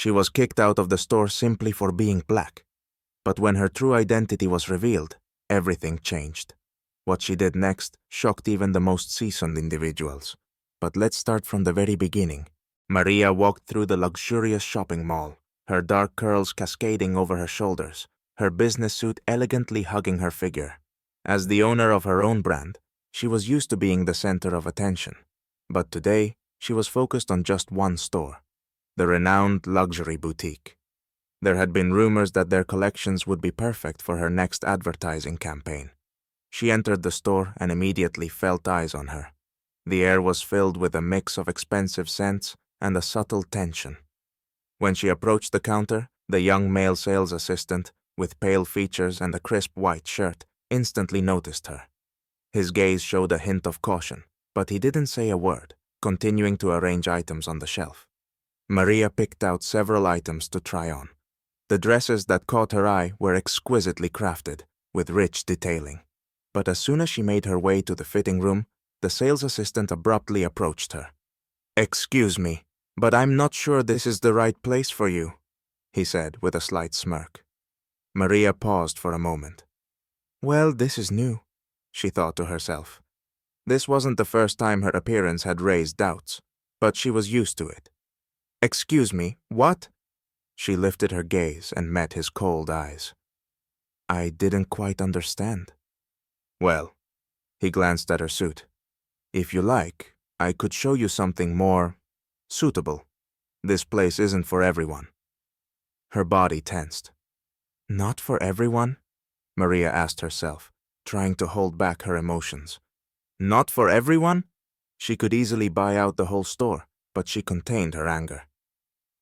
She was kicked out of the store simply for being black. But when her true identity was revealed, everything changed. What she did next shocked even the most seasoned individuals. But let's start from the very beginning. Maria walked through the luxurious shopping mall, her dark curls cascading over her shoulders, her business suit elegantly hugging her figure. As the owner of her own brand, she was used to being the center of attention. But today, she was focused on just one store, the renowned luxury boutique. There had been rumors that their collections would be perfect for her next advertising campaign. She entered the store and immediately felt eyes on her. The air was filled with a mix of expensive scents and a subtle tension. When she approached the counter, the young male sales assistant, with pale features and a crisp white shirt, instantly noticed her. His gaze showed a hint of caution, but he didn't say a word, continuing to arrange items on the shelf. Maria picked out several items to try on. The dresses that caught her eye were exquisitely crafted, with rich detailing. But as soon as she made her way to the fitting room, the sales assistant abruptly approached her. "Excuse me, but I'm not sure this is the right place for you," he said with a slight smirk. Maria paused for a moment. Well, this is new, she thought to herself. This wasn't the first time her appearance had raised doubts, but she was used to it. "Excuse me, what?" She lifted her gaze and met his cold eyes. "I didn't quite understand." "Well," he glanced at her suit. "If you like, I could show you something more suitable. This place isn't for everyone." Her body tensed. Not for everyone? Maria asked herself, trying to hold back her emotions. Not for everyone? She could easily buy out the whole store, but she contained her anger.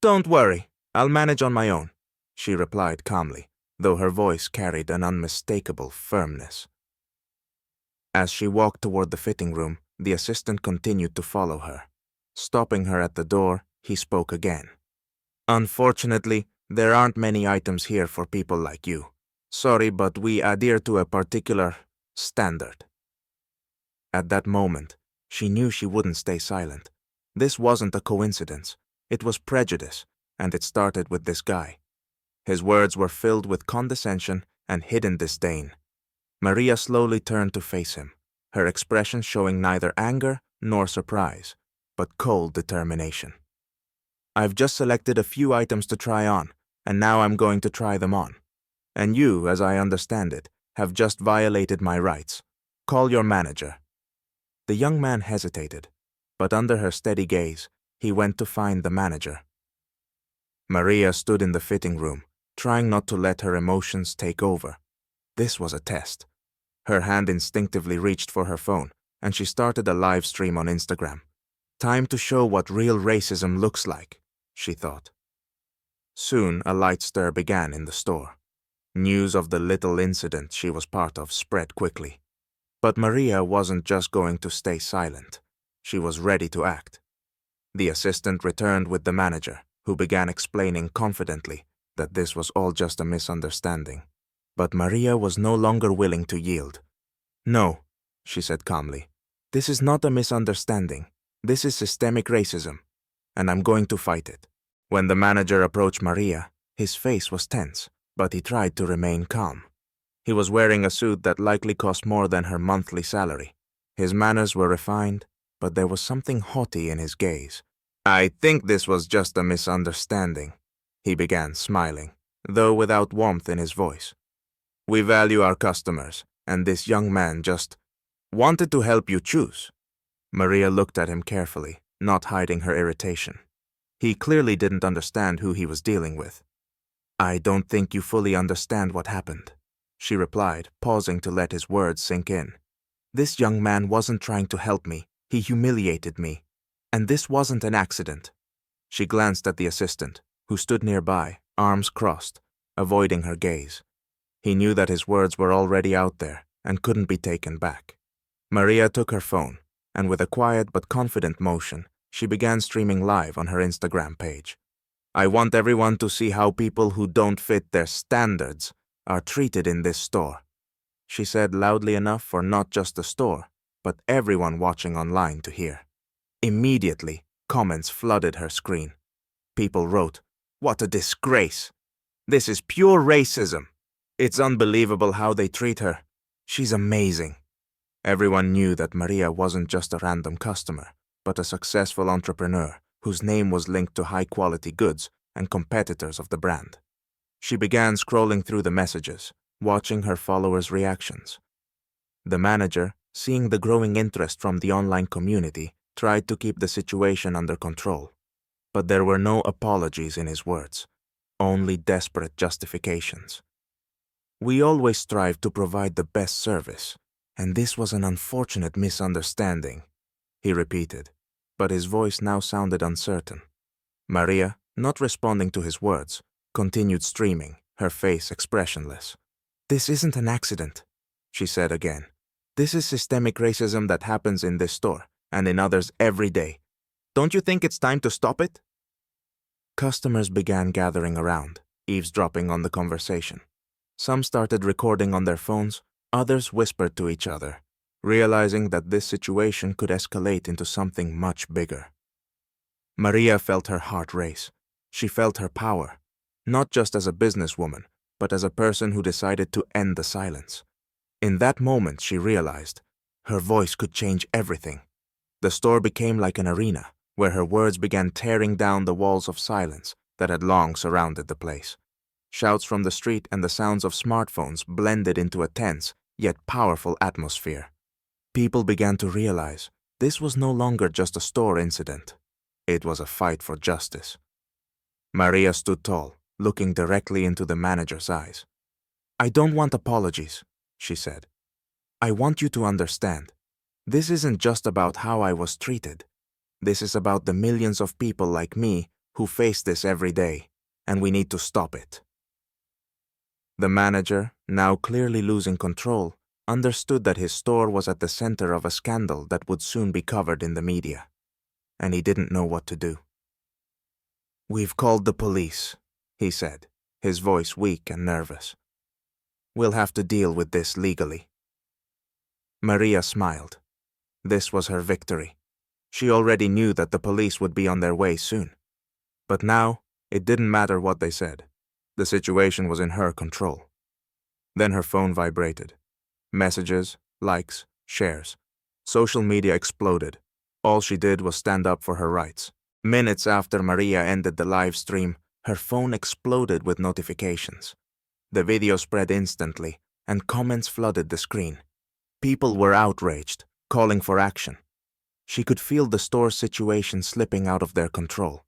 "Don't worry, I'll manage on my own," she replied calmly, though her voice carried an unmistakable firmness. As she walked toward the fitting room, the assistant continued to follow her. Stopping her at the door, he spoke again. "Unfortunately, there aren't many items here for people like you. Sorry, but we adhere to a particular standard." At that moment, she knew she wouldn't stay silent. This wasn't a coincidence. It was prejudice, and it started with this guy. His words were filled with condescension and hidden disdain. Maria slowly turned to face him, her expression showing neither anger nor surprise, but cold determination. "I've just selected a few items to try on, and now I'm going to try them on. And you, as I understand it, have just violated my rights. Call your manager." The young man hesitated, but under her steady gaze, he went to find the manager. Maria stood in the fitting room, trying not to let her emotions take over. This was a test. Her hand instinctively reached for her phone, and she started a live stream on Instagram. Time to show what real racism looks like, she thought. Soon, a light stir began in the store. News of the little incident she was part of spread quickly. But Maria wasn't just going to stay silent. She was ready to act. The assistant returned with the manager, who began explaining confidently that this was all just a misunderstanding. But Maria was no longer willing to yield. "No," she said calmly. "This is not a misunderstanding. This is systemic racism, and I'm going to fight it." When the manager approached Maria, his face was tense, but he tried to remain calm. He was wearing a suit that likely cost more than her monthly salary. His manners were refined, but there was something haughty in his gaze. "I think this was just a misunderstanding," he began, smiling, though without warmth in his voice. "We value our customers, and this young man just wanted to help you choose." Maria looked at him carefully, not hiding her irritation. He clearly didn't understand who he was dealing with. "I don't think you fully understand what happened," she replied, pausing to let his words sink in. "This young man wasn't trying to help me. He humiliated me. And this wasn't an accident." She glanced at the assistant, who stood nearby, arms crossed, avoiding her gaze. He knew that his words were already out there and couldn't be taken back. Maria took her phone, and with a quiet but confident motion, she began streaming live on her Instagram page. "I want everyone to see how people who don't fit their standards are treated in this store," she said loudly enough for not just the store, but everyone watching online to hear. Immediately, comments flooded her screen. People wrote, What a disgrace! This is pure racism. It's unbelievable how they treat her. She's amazing. Everyone knew that Maria wasn't just a random customer, but a successful entrepreneur whose name was linked to high-quality goods and competitors of the brand. She began scrolling through the messages, watching her followers' reactions. The manager, seeing the growing interest from the online community, tried to keep the situation under control. But there were no apologies in his words, only desperate justifications. We always strive to provide the best service, and this was an unfortunate misunderstanding, he repeated, but his voice now sounded uncertain. Maria, not responding to his words, continued streaming, her face expressionless. "This isn't an accident," she said again. "This is systemic racism that happens in this store and in others every day. Don't you think it's time to stop it?" Customers began gathering around, eavesdropping on the conversation. Some started recording on their phones, others whispered to each other, realizing that this situation could escalate into something much bigger. Maria felt her heart race. She felt her power, not just as a businesswoman, but as a person who decided to end the silence. In that moment, she realized her voice could change everything. The store became like an arena, where her words began tearing down the walls of silence that had long surrounded the place. Shouts from the street and the sounds of smartphones blended into a tense, yet powerful atmosphere. People began to realize this was no longer just a store incident. It was a fight for justice. Maria stood tall, looking directly into the manager's eyes. "I don't want apologies," she said. "I want you to understand. This isn't just about how I was treated. This is about the millions of people like me who face this every day, and we need to stop it." The manager, now clearly losing control, understood that his store was at the center of a scandal that would soon be covered in the media, and he didn't know what to do. "We've called the police," he said, his voice weak and nervous. "We'll have to deal with this legally." Maria smiled. This was her victory. She already knew that the police would be on their way soon. But now, it didn't matter what they said. The situation was in her control. Then her phone vibrated. Messages, likes, shares. Social media exploded. All she did was stand up for her rights. Minutes after Maria ended the live stream, her phone exploded with notifications. The video spread instantly, and comments flooded the screen. People were outraged, calling for action. She could feel the store's situation slipping out of their control.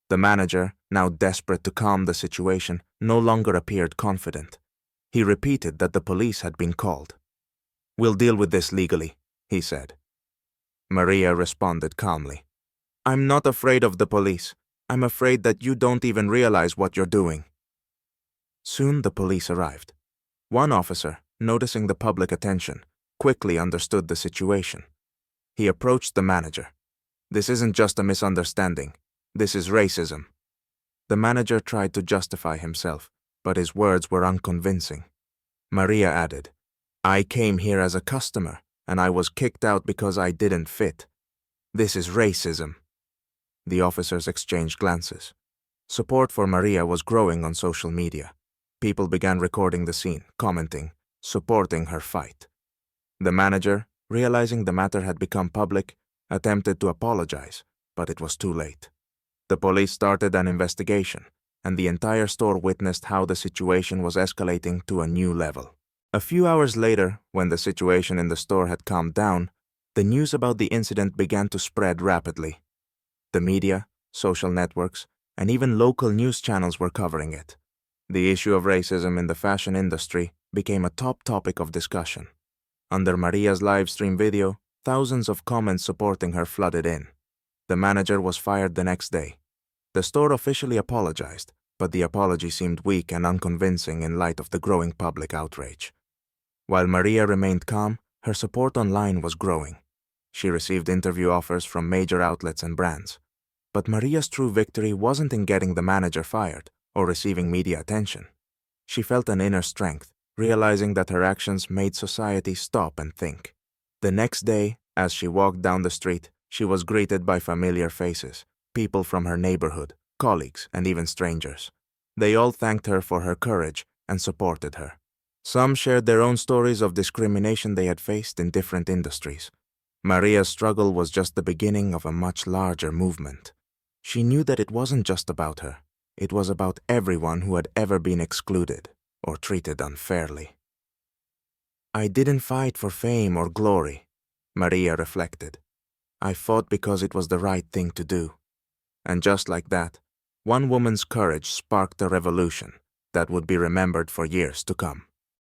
The manager, now desperate to calm the situation, no longer appeared confident. He repeated that the police had been called. "We'll deal with this legally," he said. Maria responded calmly. "I'm not afraid of the police. I'm afraid that you don't even realize what you're doing." Soon the police arrived. One officer, noticing the public attention, quickly understood the situation. He approached the manager. "This isn't just a misunderstanding. This is racism." The manager tried to justify himself, but his words were unconvincing. Maria added, "I came here as a customer, and I was kicked out because I didn't fit. This is racism." The officers exchanged glances. Support for Maria was growing on social media. People began recording the scene, commenting, supporting her fight. The manager, realizing the matter had become public, attempted to apologize, but it was too late. The police started an investigation, and the entire store witnessed how the situation was escalating to a new level. A few hours later, when the situation in the store had calmed down, the news about the incident began to spread rapidly. The media, social networks, and even local news channels were covering it. The issue of racism in the fashion industry became a top topic of discussion. Under Maria's live stream video, thousands of comments supporting her flooded in. The manager was fired the next day. The store officially apologized, but the apology seemed weak and unconvincing in light of the growing public outrage. While Maria remained calm, her support online was growing. She received interview offers from major outlets and brands. But Maria's true victory wasn't in getting the manager fired or receiving media attention. She felt an inner strength, realizing that her actions made society stop and think. The next day, as she walked down the street, she was greeted by familiar faces, people from her neighborhood, colleagues, and even strangers. They all thanked her for her courage and supported her. Some shared their own stories of discrimination they had faced in different industries. Maria's struggle was just the beginning of a much larger movement. She knew that it wasn't just about her. It was about everyone who had ever been excluded or treated unfairly. I didn't fight for fame or glory, Maria reflected. I fought because it was the right thing to do. And just like that, one woman's courage sparked a revolution that would be remembered for years to come.